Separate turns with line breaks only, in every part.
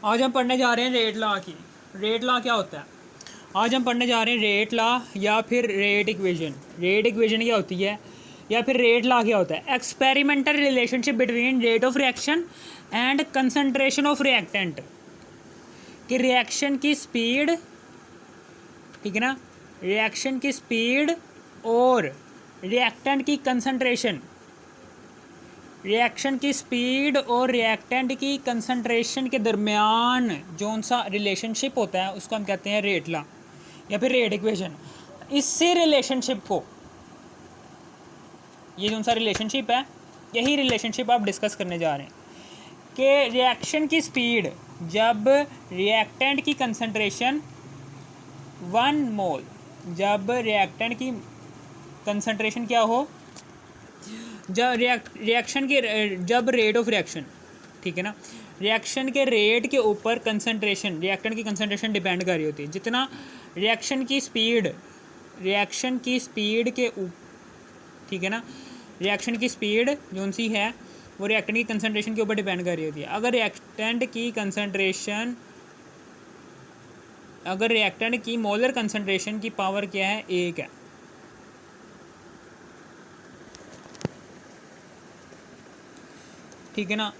आज हम पढ़ने जा रहे हैं रेट लॉ की। रेट लॉ क्या होता है? आज हम पढ़ने जा रहे हैं रेट लॉ या फिर रेट इक्वेशन। रेट इक्वेशन क्या होती है या फिर रेट लॉ क्या होता है? Experimental relationship between rate of reaction and concentration of reactant. कि रिएक्शन की स्पीड, ठीक है ना, रिएक्शन की स्पीड और रिएक्टेंट की कंसंट्रेशन, रिएक्शन की स्पीड और रिएक्टेंट की कंसंट्रेशन के दरमियान जो सा रिलेशनशिप होता है उसको हम कहते हैं रेट लॉ या फिर रेट इक्वेशन। इससे रिलेशनशिप को, ये जो सा रिलेशनशिप है, यही रिलेशनशिप आप डिस्कस करने जा रहे हैं कि रिएक्शन की स्पीड जब रिएक्टेंट की कंसंट्रेशन 1 मोल, जब रिएक्टेंट की कंसंट्रेशन क्या हो, जब रिएक्शन के, जब रेट ऑफ रिएक्शन, ठीक है ना, रिएक्शन के रेट के ऊपर कंसंट्रेशन, रिएक्टेंट की कंसंट्रेशन डिपेंड कर रही होती है। जितना रिएक्शन की स्पीड, रिएक्शन की स्पीड के ठीक है ना, रिएक्शन की स्पीड जो सी है वो रिएक्टेंट की कंसंट्रेशन के ऊपर डिपेंड कर रही होती है। अगर रिएक्टेंट की कंसंट्रेशन, अगर रिएक्टेंट की मोलर कंसंट्रेशन की पावर क्या है, 1 है, ठीक है ना।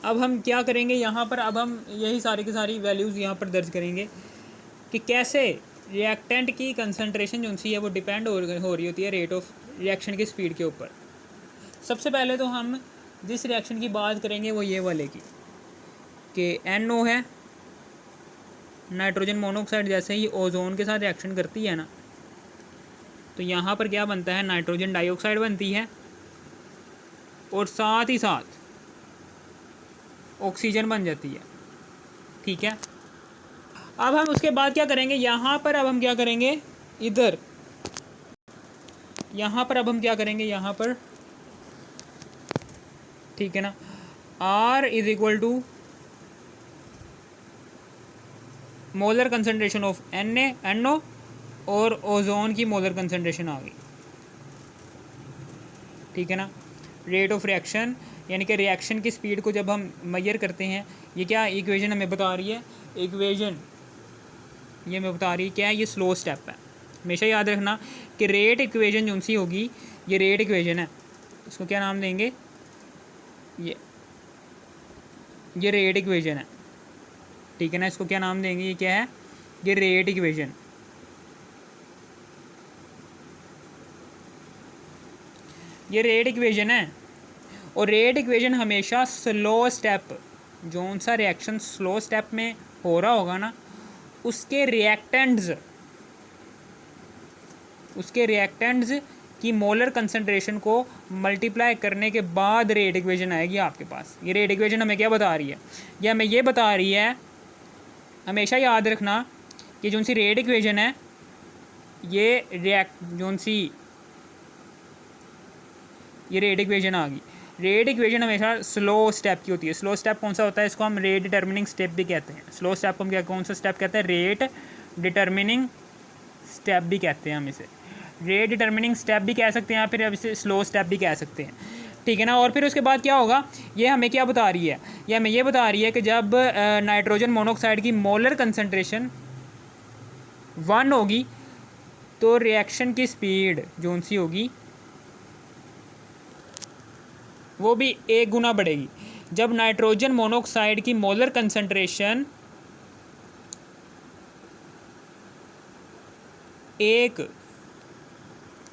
अब हम क्या करेंगे यहाँ पर, अब हम यही सारी की सारी वैल्यूज़ यहाँ पर दर्ज करेंगे कि कैसे रिएक्टेंट की कंसंट्रेशन जो सी है वो डिपेंड हो रही होती है रेट ऑफ रिएक्शन की स्पीड के ऊपर। सबसे पहले तो हम जिस रिएक्शन की बात करेंगे वो ये वाले की, कि NO है, नाइट्रोजन मोनोऑक्साइड जैसे ही ओजोन के साथ रिएक्शन करती है ना, तो यहाँ पर क्या बनता है, नाइट्रोजन डाइऑक्साइड बनती है और साथ ही साथ ऑक्सीजन बन जाती है, ठीक है। अब हम उसके बाद क्या करेंगे, यहाँ पर अब हम क्या करेंगे, इधर यहाँ पर अब हम क्या करेंगे, यहाँ पर, ठीक है ना, R is equal to molar concentration of NO और ओजोन की मोलर कंसंट्रेशन आ गई, ठीक है ना। रेट ऑफ रिएक्शन यानी कि रिएक्शन की स्पीड को जब हम मेजर करते हैं, ये क्या इक्वेशन हमें बता रही है, इक्वेशन ये हमें बता रही है क्या है, ये स्लो स्टेप है। हमेशा याद रखना कि रेट इक्वेशन जो सी होगी, ये रेट इक्वेशन है, इसको क्या नाम देंगे, ये रेट इक्वेशन है, ठीक है ना। इसको क्या नाम देंगे, ये क्या है, ये रेट इक्वेशन, ये रेट इक्वेशन है। और रेट इक्वेशन हमेशा स्लो स्टेप, जो सा रिएक्शन स्लो स्टेप में हो रहा होगा ना, उसके रिएक्टेंट्स की मोलर कंसंट्रेशन को मल्टीप्लाई करने के बाद रेट इक्वेशन आएगी आपके पास। ये रेट इक्वेशन हमें क्या बता रही है, ये हमें ये बता रही है, हमेशा याद रखना कि जो सी रेट इक्वेशन है, ये ये रेट इक्वेशन आ गई। रेट इक्वेशन हमेशा स्लो स्टेप की होती है। स्लो स्टेप कौन सा होता है, इसको हम रेट डिटर्मिनिंग स्टेप भी कहते हैं। स्लो स्टेप को हम क्या, कौन सा स्टेप कहते हैं, रेट डिटर्मिनिंग स्टेप भी कहते हैं हम इसे। रेट डिटर्मिनिंग स्टेप भी कह सकते हैं या फिर अब इसे स्लो स्टेप भी कह सकते हैं, ठीक है ना। और फिर उसके बाद क्या होगा, ये हमें क्या बता रही है, ये हमें ये बता रही है कि जब नाइट्रोजन मोनोऑक्साइड की मोलर कंसंट्रेशन 1 होगी तो रिएक्शन की स्पीड जो सी होगी वो भी 1 गुना बढ़ेगी। जब नाइट्रोजन मोनोऑक्साइड की मोलर कंसंट्रेशन 1,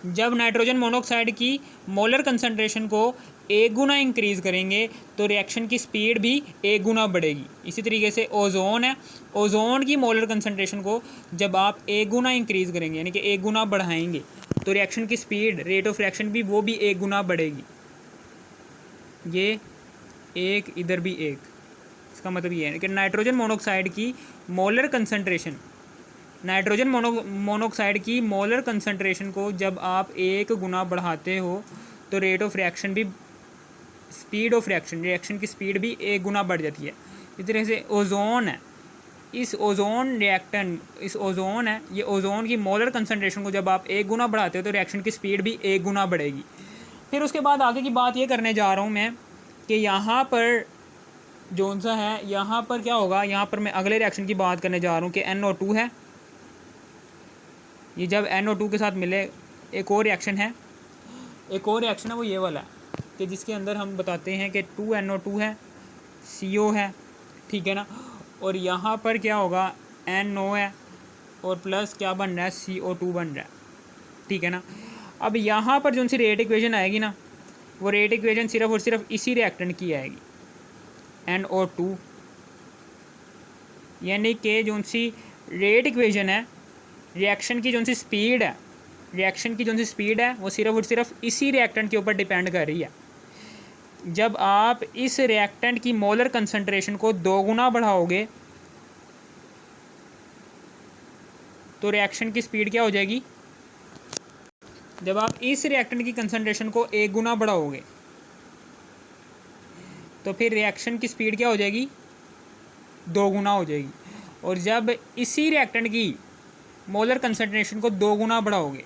जब नाइट्रोजन मोनोऑक्साइड की मोलर कंसंट्रेशन को 1 गुना इंक्रीज़ करेंगे तो रिएक्शन की स्पीड भी 1 गुना बढ़ेगी। इसी तरीके से ओजोन है, ओजोन की मोलर कंसंट्रेशन को जब आप 1 गुना इंक्रीज़ करेंगे यानी कि 1 गुना बढ़ाएंगे तो रिएक्शन की स्पीड, रेट ऑफ रिएक्शन भी वो भी 1 गुना बढ़ेगी। ये 1, इधर भी 1, इसका मतलब ये है कि नाइट्रोजन मोनोऑक्साइड की मोलर कंसंट्रेशन, नाइट्रोजन मोनोऑक्साइड की मोलर कंसंट्रेशन को जब आप 1 गुना बढ़ाते हो तो रेट ऑफ रिएक्शन भी, स्पीड ऑफ रिएक्शन, रिएक्शन की स्पीड भी 1 गुना बढ़ जाती है। इस तरह से ओजोन है, इस ओजोन रिएक्टेंट, इस ओजोन है, ये ओजोन की मोलर कंसंट्रेशन को जब आप 1 गुना बढ़ाते हो तो रिएक्शन की स्पीड भी 1 गुना बढ़ेगी। फिर उसके बाद आगे की बात ये करने जा रहा हूँ मैं कि यहाँ पर जोन सा है यहाँ पर क्या होगा, यहाँ पर मैं अगले रिएक्शन की बात करने जा रहा हूँ कि NO2 है, ये जब NO2 के साथ मिले एक और रिएक्शन है, एक और रिएक्शन है वो ये वाला कि जिसके अंदर हम बताते हैं कि 2NO2 है, CO है, ठीक है ना, और यहाँ पर क्या होगा NO है और प्लस क्या बन रहा है CO2 बन रहा है, ठीक है ना। अब यहाँ पर जो सी रेट इक्वेशन आएगी ना, वो रेट इक्वेशन सिर्फ और सिर्फ इसी रिएक्टेंट की आएगी NO2, यानी कि जो सी रेट इक्वेशन है, रिएक्शन की जो सी स्पीड है, रिएक्शन की जो सी स्पीड है वो सिर्फ और सिर्फ इसी रिएक्टेंट के ऊपर डिपेंड कर रही है। जब आप इस रिएक्टेंट की मोलर कंसंट्रेशन को 2 गुना बढ़ाओगे तो रिएक्शन की स्पीड क्या हो जाएगी, जब आप इस रिएक्टेंट की कंसंट्रेशन को 1 गुना बढ़ाओगे तो फिर रिएक्शन की स्पीड क्या हो जाएगी, 2 गुना हो जाएगी। और जब इसी रिएक्टेंट की मोलर कंसंट्रेशन को 2 गुना बढ़ाओगे,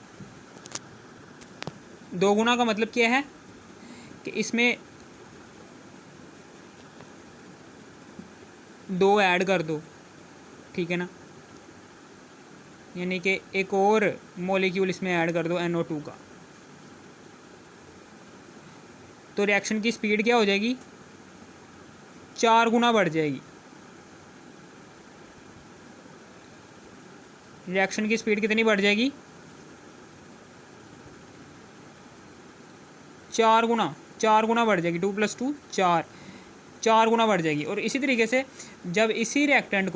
2 गुना का मतलब क्या है कि इसमें 2 ऐड कर दो, ठीक है ना, यानी कि एक और मॉलिक्यूल इसमें ऐड कर दो NO2 का, तो रिएक्शन की स्पीड क्या हो जाएगी, 4 गुना बढ़ जाएगी। रिएक्शन की स्पीड कितनी बढ़ जाएगी, 4 गुना, 4 गुना बढ़ जाएगी, 2 + 2 4, 4 गुना बढ़ जाएगी। और इसी तरीके से जब इसी रिएक्टेंट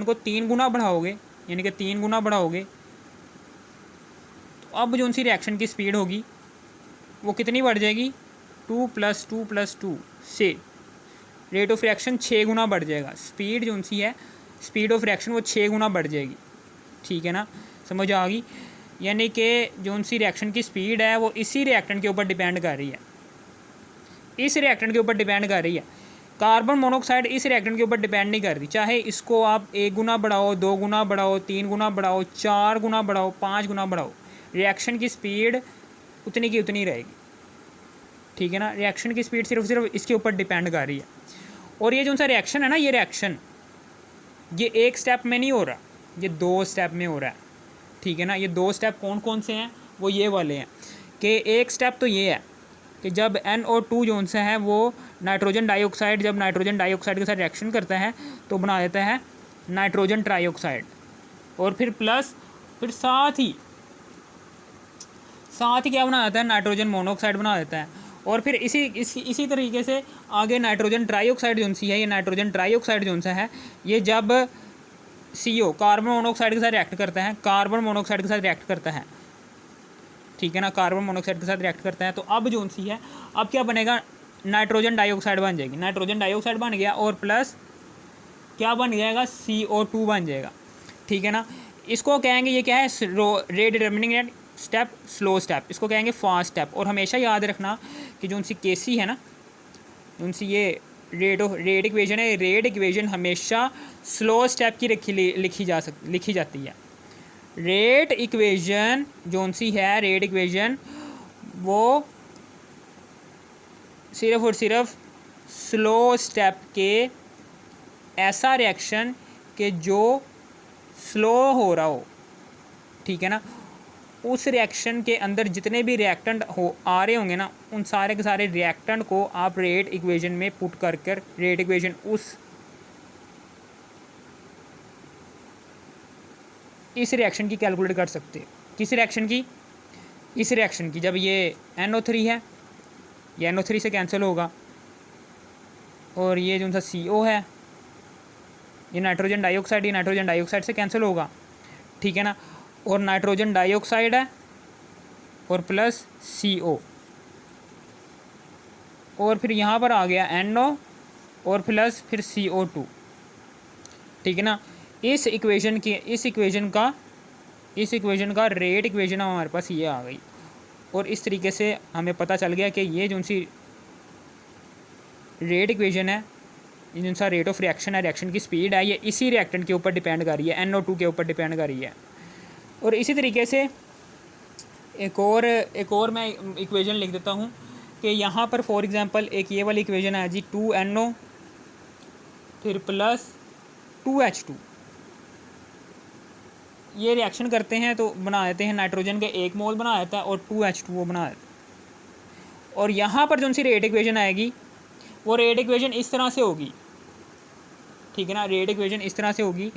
को 3 गुना बढ़ाओगे, यानी कि 3 गुना बढ़ाओगे, तो अब जो सी रिएक्शन की स्पीड होगी वो कितनी बढ़ जाएगी, 2 + 2 + 2 से रेट ऑफ रिएक्शन 6 गुना बढ़ जाएगा। स्पीड जो सी है, स्पीड ऑफ रिएक्शन वो 6 गुना बढ़ जाएगी, ठीक है ना, समझ आ गई। यानी कि जो सी रिएक्शन की स्पीड है वो इसी रिएक्टेंट के ऊपर डिपेंड कर रही है, इस रिएक्टेंट के ऊपर डिपेंड कर रही है। कार्बन मोनोऑक्साइड इस रिएक्टेंट के ऊपर डिपेंड नहीं कर रही, चाहे इसको आप 1 गुना बढ़ाओ, 2 गुना बढ़ाओ, 3 गुना बढ़ाओ, 4 गुना बढ़ाओ, 5 गुना बढ़ाओ, रिएक्शन की स्पीड उतनी की उतनी रहेगी, ठीक है ना। रिएक्शन की स्पीड सिर्फ इसके ऊपर डिपेंड कर रही है। और ये जो सा रिएक्शन है ना, ये रिएक्शन ये एक स्टेप में नहीं हो रहा, ये 2 स्टेप में हो रहा है, ठीक है ना। ये 2 स्टेप कौन कौन से हैं, वो ये वाले हैं कि एक स्टेप तो ये है कि जब NO2 जो सा है वो नाइट्रोजन डाइऑक्साइड, जब नाइट्रोजन डाइऑक्साइड के साथ रिएक्शन करता है तो बना देता है नाइट्रोजन ट्राइऑक्साइड, और फिर प्लस फिर साथ ही क्या बना देता है, नाइट्रोजन मोनोऑक्साइड बना देता है। और फिर इसी तरीके से आगे नाइट्रोजन ट्राइऑक्साइड जो सी है, ये नाइट्रोजन ट्राइऑक्साइड जो सा है, ये जब CO कार्बन मोनोऑक्साइड के साथ रिएक्ट करता है, कार्बन मोनोऑक्साइड के साथ रिएक्ट करता है, ठीक है ना, कार्बन मोनोऑक्साइड के साथ रिएक्ट करता है, तो अब जो सी है अब क्या बनेगा, नाइट्रोजन डाइऑक्साइड बन जाएगी, नाइट्रोजन डाइऑक्साइड बन गया और प्लस क्या बन जाएगा, CO2 बन जाएगा, ठीक है ना। इसको कहेंगे ये क्या है, rate determining step, slow step, इसको कहेंगे फास्ट स्टेप। और हमेशा याद रखना कि जो उनसी केसी है ना, उनसी ये रेट इक्वेशन है, रेट इक्वेशन हमेशा स्लो स्टेप की लिखी जाती है। रेट इक्वेशन जो सी है, रेट इक्वेशन वो सिर्फ और सिर्फ स्लो स्टेप के ऐसा रिएक्शन कि जो स्लो हो रहा हो, ठीक है ना, उस रिएक्शन के अंदर जितने भी रिएक्टेंट आ रहे होंगे ना, उन सारे के सारे रिएक्टेंट को आप रेट इक्वेशन में पुट कर रेट इक्वेशन इस रिएक्शन की कैलकुलेट कर सकते हैं। किस रिएक्शन की, इस रिएक्शन की। जब ये NO3 है, ये NO3 से कैंसिल होगा, और ये जो सा CO है, ये नाइट्रोजन डाइऑक्साइड, ये नाइट्रोजन डाइऑक्साइड से कैंसिल होगा, ठीक है ना, और नाइट्रोजन डाइऑक्साइड है और प्लस CO, और फिर यहाँ पर आ गया NO और प्लस फिर CO2, ठीक है ना। इस इक्वेशन का रेट इक्वेशन हमारे पास ये आ गई। और इस तरीके से हमें पता चल गया कि ये जो सी रेट इक्वेशन है, ये जो सा रेट ऑफ रिएक्शन है, रिएक्शन की स्पीड है, ये इसी रिएक्टेंट के ऊपर डिपेंड कर रही है, NO2 के ऊपर डिपेंड कर रही है। और इसी तरीके से एक और मैं इक्वेशन लिख देता हूँ कि यहाँ पर फॉर एग्जांपल एक ये वाली इक्वेशन है जी 2NO फिर प्लस 2H2, ये रिएक्शन करते हैं तो बना देते हैं नाइट्रोजन के 1 मोल बना देता है और 2H2O बना देता है। और यहाँ पर जो सी रेट इक्वेशन आएगी वो रेट इक्वेशन इस तरह से होगी, ठीक है ना। रेट इक्वेशन इस तरह से होगी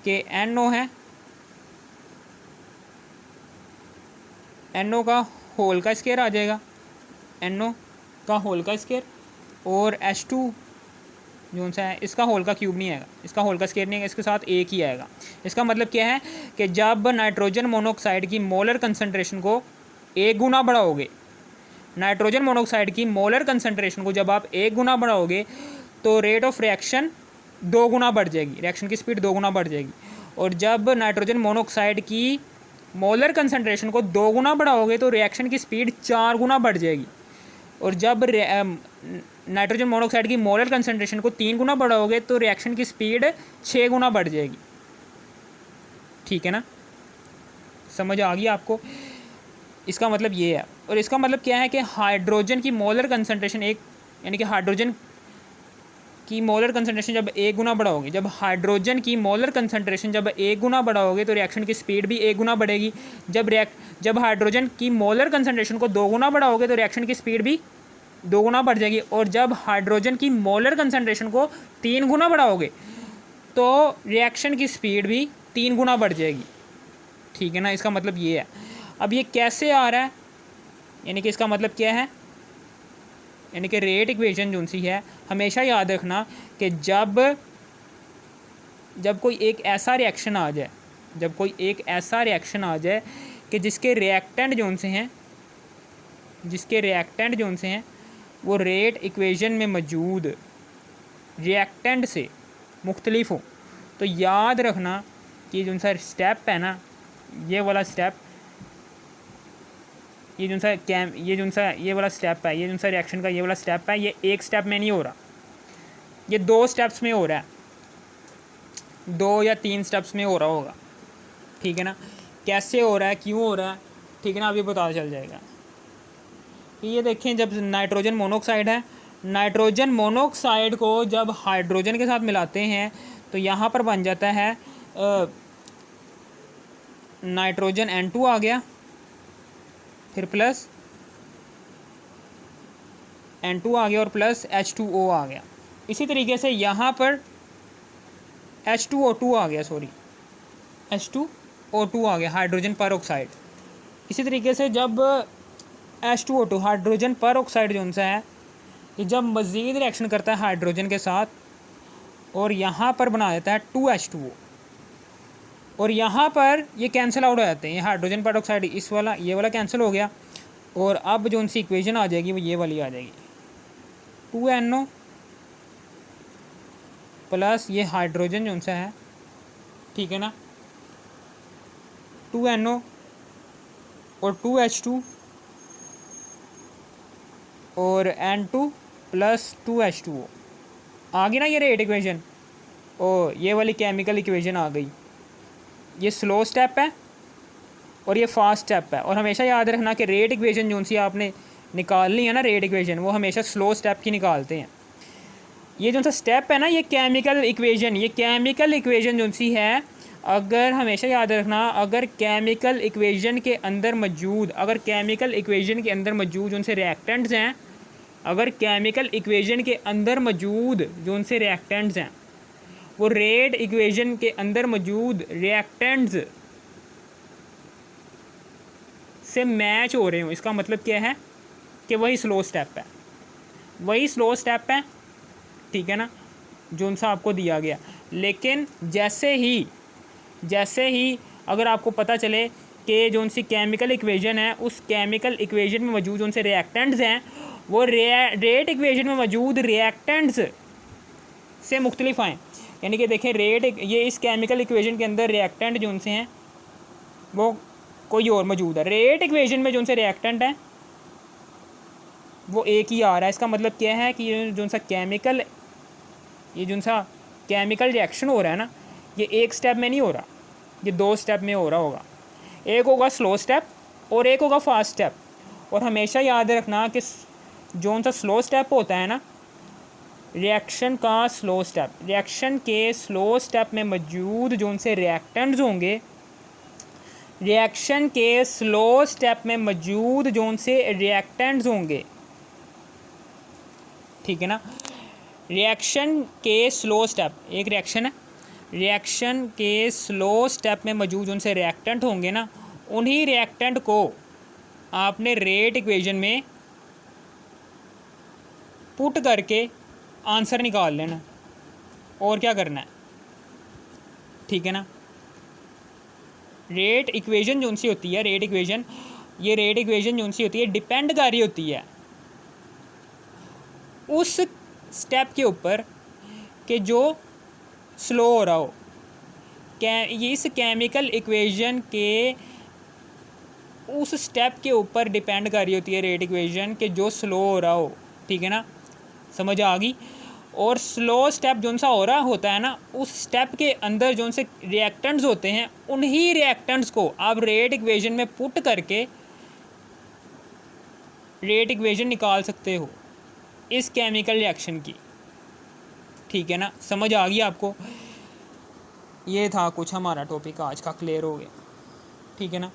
कि NO है, NO का होल का स्केयर आ जाएगा, NO का होल का स्केयर, और H2 जो सा है इसका होल का क्यूब नहीं आएगा, इसका होल का स्केयर नहीं आएगा, इसके साथ एक ही आएगा। इसका मतलब क्या है कि जब नाइट्रोजन मोनोऑक्साइड की मोलर कंसंट्रेशन को 1 गुना बढ़ाओगे, नाइट्रोजन मोनोऑक्साइड की मोलर कंसंट्रेशन को जब आप 1 गुना बढ़ाओगे तो रेट ऑफ रिएक्शन 2 गुना बढ़ जाएगी, रिएक्शन की स्पीड 2 गुना बढ़ जाएगी। और जब नाइट्रोजन मोनोऑक्साइड की मोलर कंसंट्रेशन को 2 गुना बढ़ाओगे तो रिएक्शन की स्पीड 4 गुना बढ़ जाएगी। और जब नाइट्रोजन मोनोऑक्साइड की मोलर कंसंट्रेशन को 3 गुना बढ़ाओगे तो रिएक्शन की स्पीड 6 गुना बढ़ जाएगी, ठीक है ना। समझ आ गई आपको? इसका मतलब ये है। और इसका मतलब क्या है कि हाइड्रोजन की मोलर कंसंट्रेशन यानी कि हाइड्रोजन की मोलर कंसंट्रेशन जब 1 गुना बढ़ाओगे, जब हाइड्रोजन की मोलर कंसंट्रेशन जब 1 गुना बढ़ाओगे तो रिएक्शन की स्पीड भी 1 गुना बढ़ेगी। जब हाइड्रोजन की मोलर कंसंट्रेशन को 2 गुना बढ़ाओगे तो रिएक्शन की स्पीड भी 2 गुना बढ़ जाएगी। और जब हाइड्रोजन की मोलर कंसंट्रेशन को 3 गुना बढ़ाओगे तो रिएक्शन की स्पीड भी 3 गुना बढ़ जाएगी, ठीक है ना। इसका मतलब ये है। अब ये कैसे आ रहा है, यानी कि इसका मतलब क्या है, यानी कि रेट इक्वेशन जो सी है हमेशा याद रखना कि जब कोई एक ऐसा रिएक्शन आ जाए, जब कोई एक ऐसा रिएक्शन आ जाए कि जिसके रिएक्टेंट जोन से हैं वो रेट इक्वेशन में मौजूद रिएक्टेंट से मुख्तलिफ हो, तो याद रखना कि जो सा स्टेप है ना, ये वाला स्टेप, ये वाला स्टेप है, ये जो सा रिएक्शन का ये वाला स्टेप है, ये एक स्टेप में नहीं हो रहा, ये 2 स्टेप्स में हो रहा है, 2 या 3 स्टेप्स में हो रहा होगा, ठीक है ना। कैसे हो रहा है, क्यों हो रहा है, ठीक है ना, अभी पता चल जाएगा। ये देखें, जब नाइट्रोजन मोनोऑक्साइड है, नाइट्रोजन मोनोऑक्साइड को जब हाइड्रोजन के साथ मिलाते हैं तो यहाँ पर बन जाता है नाइट्रोजन N2 आ गया, फिर प्लस N2 आ गया और प्लस H2O आ गया। इसी तरीके से यहाँ पर H2O2 आ गया, H2O2 आ गया, हाइड्रोजन पर ऑक्साइड। इसी तरीके से जब H2O2 हाइड्रोजन पर ऑक्साइड जो सा है ये जब मज़ीद रिएक्शन करता है हाइड्रोजन के साथ और यहाँ पर बना देता है 2H2O, और यहाँ पर ये कैंसिल आउट हो जाते हैं, ये हाइड्रोजन पर ऑक्साइड ये वाला कैंसिल हो गया। और अब जो सी इक्वेशन आ जाएगी वो ये वाली आ जाएगी, 2NO प्लस ये हाइड्रोजन जो सा है, ठीक है ना, 2NO और 2H2 और N2 प्लस 2H2O आ गई ना ये रेट इक्वेशन। और ये वाली केमिकल इक्वेशन आ गई। ये स्लो स्टेप है और ये फास्ट स्टेप है। और हमेशा याद रखना कि रेट इक्वेशन जो सी आपने निकालनी है ना, रेट इक्वेशन, वो हमेशा स्लो स्टेप की निकालते हैं। ये जो सा स्टेप है ना, ये केमिकल इक्वेशन जो सी है, अगर हमेशा याद रखना, अगर केमिकल इक्वेशन के अंदर मौजूद जो उनसे रिएक्टेंट्स हैं, अगर केमिकल इक्वेशन के अंदर मौजूद जो उनसे रिएक्टेंट्स हैं वो रेट इक्वेशन के अंदर मौजूद रिएक्टेंट्स से मैच हो रहे हो, इसका मतलब क्या है कि वही स्लो स्टेप है, ठीक है ना, जो उनसा आपको दिया गया। लेकिन जैसे ही अगर आपको पता चले कि जो उनसी केमिकल इक्वेशन है, उस केमिकल इक्वेशन में मौजूद उनसे रिएक्टेंट्स हैं वो रेट इक्वेशन में मौजूद रिएक्टेंट्स से मुख्तलिफ आएँ। यानी कि देखें, ये इस केमिकल इक्वेशन के अंदर रिएक्टेंट जो उनसे हैं वो कोई और मौजूद है, रेट इक्वेशन में जो उनसे रिएक्टेंट है वो एक ही आ रहा है। इसका मतलब क्या है कि ये जो सा केमिकल रिएक्शन हो रहा है ना, ये एक स्टेप में नहीं हो रहा, ये 2 स्टेप में हो रहा होगा। एक होगा स्लो स्टेप और एक होगा फास्ट स्टेप। और हमेशा याद रखना कि जो सा स्लो स्टेप होता है ना, रिएक्शन का स्लो स्टेप, रिएक्शन के स्लो स्टेप में मौजूद जो से रिएक्टेंट्स होंगे, रिएक्शन के स्लो स्टेप में मौजूद जो से रिएक्टेंट्स होंगे, ठीक है ना। रिएक्शन के स्लो स्टेप, एक रिएक्शन है, रिएक्शन के स्लो स्टेप में मौजूद जो से रिएक्टेंट होंगे ना, उन्हीं रिएक्टेंट को आपने रेट इक्वेशन में पुट करके आंसर निकाल लेना, और क्या करना है, ठीक है ना। रेट इक्वेशन जो सी होती है, रेट इक्वेशन, ये रेट इक्वेशन जो सी होती है डिपेंड कर रही होती है उस स्टेप के ऊपर कि जो स्लो हो रहा हो। ये इस केमिकल इक्वेशन के उस स्टेप के ऊपर डिपेंड कर रही होती है रेट इक्वेशन कि जो स्लो हो रहा हो, ठीक है ना, समझ आ गई। और स्लो स्टेप जो सा हो रहा होता है ना, उस स्टेप के अंदर जो से रिएक्टेंट्स होते हैं, उन्हीं रिएक्टेंट्स को आप रेट इक्वेशन में पुट करके रेट इक्वेशन निकाल सकते हो इस केमिकल रिएक्शन की, ठीक है ना, समझ आ गई आपको। ये था कुछ हमारा टॉपिक आज का, क्लियर हो गया, ठीक है ना।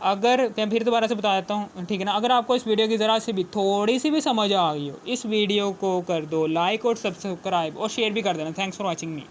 अगर मैं फिर दोबारा से बता देता हूँ, ठीक है ना, अगर आपको इस वीडियो की ज़रा से भी थोड़ी सी भी समझ आ गई हो, इस वीडियो को कर दो लाइक और सब्सक्राइब और शेयर भी कर देना। Thanks for watching me.